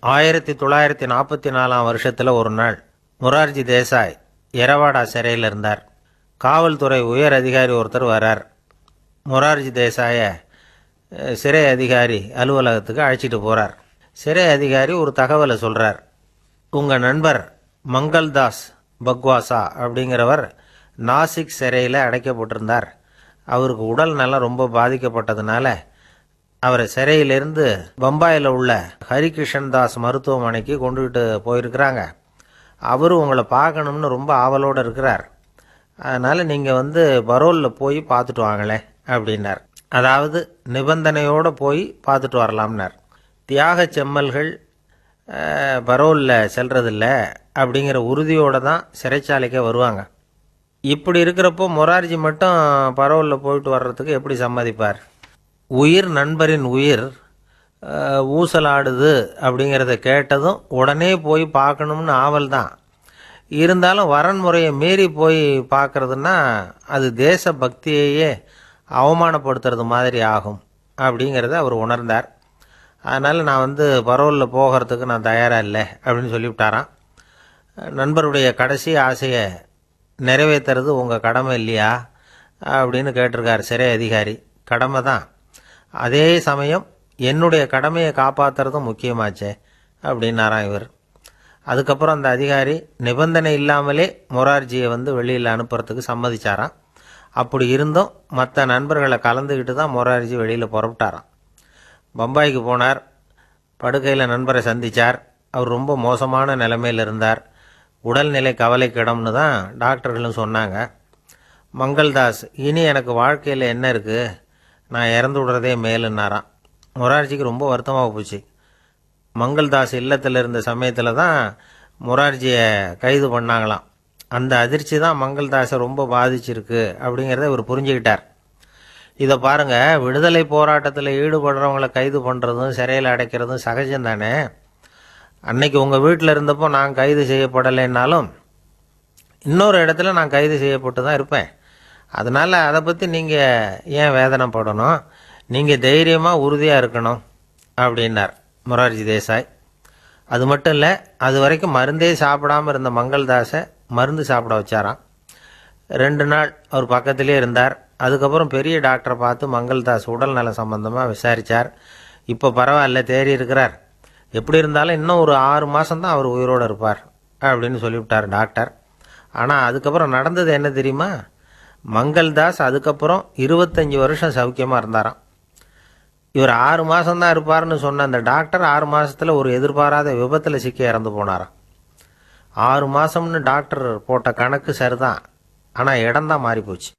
1944 வருஷத்தில் ஒரு நாள் மொரார்ஜி தேசாய் எரவாடா சிறையில் இருந்தார். காவல்துறை உயர் அதிகாரி ஒருத்தர் வரார். மொரார்ஜி தேசாயை சிறை அதிகாரி அலுவலகத்துக்கு அழைச்சிட்டு போகிறார். சிறை அதிகாரி ஒரு தகவலை சொல்கிறார். உங்கள் நண்பர் மங்கள்தாஸ் பக்வாசா அப்படிங்கிறவர் நாசிக் சிறையில் அடைக்கப்பட்டிருந்தார். அவருக்கு உடல் நலம் ரொம்ப பாதிக்கப்பட்டதுனால அவரை சிறையிலிருந்து பம்பாயில் உள்ள ஹரிகிருஷ்ணன் தாஸ் மருத்துவமனைக்கு கொண்டுகிட்டு போயிருக்கிறாங்க. அவர் உங்களை பார்க்கணும்னு ரொம்ப ஆவலோடு இருக்கிறார். அதனால் நீங்கள் பரோலில் போய் பார்த்துட்டு வாங்களேன் அப்படின்னார். அதாவது நிபந்தனையோடு போய் பார்த்துட்டு வரலாம்னார். தியாக செம்மல்கள் பரோலில் செல்றதில்ல அப்படிங்கிற உறுதியோடு தான் சிறைச்சாலைக்கே வருவாங்க. இப்படி இருக்கிறப்போ மொரார்ஜி மட்டும் பரோலில் போயிட்டு வர்றதுக்கு எப்படி சம்மதிப்பார்? உயிர் நண்பரின் உயிர் ஊசலாடுது அப்படிங்கிறத கேட்டதும் உடனே போய் பார்க்கணும்னு ஆவல் தான். இருந்தாலும் வரன்முறையை மீறி போய் பார்க்கறதுன்னா அது தேச பக்தியையே அவமானப்படுத்துறது மாதிரி ஆகும் அப்படிங்கிறத அவர் உணர்ந்தார். அதனால் நான் பரோலில் போகிறதுக்கு நான் தயாராக இல்லை அப்படின்னு சொல்லிவிட்டாராம். நண்பருடைய கடைசி ஆசையை நிறைவேற்றுறது உங்கள் கடமை இல்லையா அப்படின்னு கேட்டிருக்கார் சிறை அதிகாரி. கடமை தான், அதே சமயம் என்னுடைய கடமையை காப்பாற்றுறதும் முக்கியமாச்சே அப்படின்னாராம் இவர். அதுக்கப்புறம் அந்த அதிகாரி நிபந்தனை இல்லாமலே மொரார்ஜியை வெளியில் அனுப்புறதுக்கு சம்மதிச்சாராம். அப்படி இருந்தும் மற்ற நண்பர்களை கலந்துக்கிட்டு தான் மொரார்ஜி வெளியில் புறப்பட்டாராம். பம்பாய்க்கு போனார். படுக்கையில் நண்பரை சந்தித்தார். அவர் ரொம்ப மோசமான நிலைமையில் இருந்தார். உடல்நிலை கவலைக்கிடம்னு தான் டாக்டர்களும் சொன்னாங்க. மங்கள்தாஸ், இனி எனக்கு வாழ்க்கையில் என்ன இருக்குது, நான் இறந்து விடுறதே மேலுன்னாராம். மொரார்ஜிக்கு ரொம்ப வருத்தமாக போச்சு. மங்கள்தாஸ் இல்லத்தில் இருந்த சமயத்தில் தான் மொரார்ஜியை கைது பண்ணாங்களாம். அந்த அதிர்ச்சி தான் மங்கள்தாஸை ரொம்ப பாதிச்சிருக்கு அப்படிங்கிறத இவர் புரிஞ்சுக்கிட்டார். இதை பாருங்கள், விடுதலை போராட்டத்தில் ஈடுபடுறவங்களை கைது பண்ணுறதும் சிறையில் அடைக்கிறதும் சகஜம் தானே. அன்னைக்கு உங்கள் வீட்டில் இருந்தப்போ நான் கைது செய்யப்படலைன்னாலும் இன்னொரு இடத்துல நான் கைது செய்யப்பட்டு தான் இருப்பேன். அதனால் அதை பற்றி நீங்கள் ஏன் வேதனைப்படணும்? நீங்கள் தைரியமாக உறுதியாக இருக்கணும் அப்படின்னார் மொரார்ஜி தேசாய். அது மட்டும் இல்லை, அது வரைக்கும் மருந்தே சாப்பிடாமல் இருந்த மங்கள்தாஸை மருந்து சாப்பிட வச்சாராம். 2 நாள் அவர் பக்கத்திலே இருந்தார். அதுக்கப்புறம் பெரிய டாக்டரை பார்த்து மங்கள்தாஸ் உடல் நல சம்பந்தமாக விசாரித்தார். இப்போ பரவாயில்ல, தேறி இருக்கிறார். எப்படி இருந்தாலும் இன்னும் ஒரு 6 மாதம்தான் அவர் உயிரோடு இருப்பார் அப்படின்னு சொல்லிவிட்டார் டாக்டர். ஆனால் அதுக்கப்புறம் நடந்தது என்ன தெரியுமா? மங்கள்தாஸ் அதுக்கப்புறம் 25 வருஷம் சௌக்கியமாக இருந்தாராம். இவர் 6 மாதம்தான் இருப்பார்னு சொன்ன அந்த டாக்டர் 6 மாதத்தில் ஒரு எதிர்பாராத விபத்தில் சிக்கி இறந்து போனாராம். 6 மாதம்னு டாக்டர் போட்ட கணக்கு சரிதான், ஆனால் இடம்தான் மாறி போச்சு.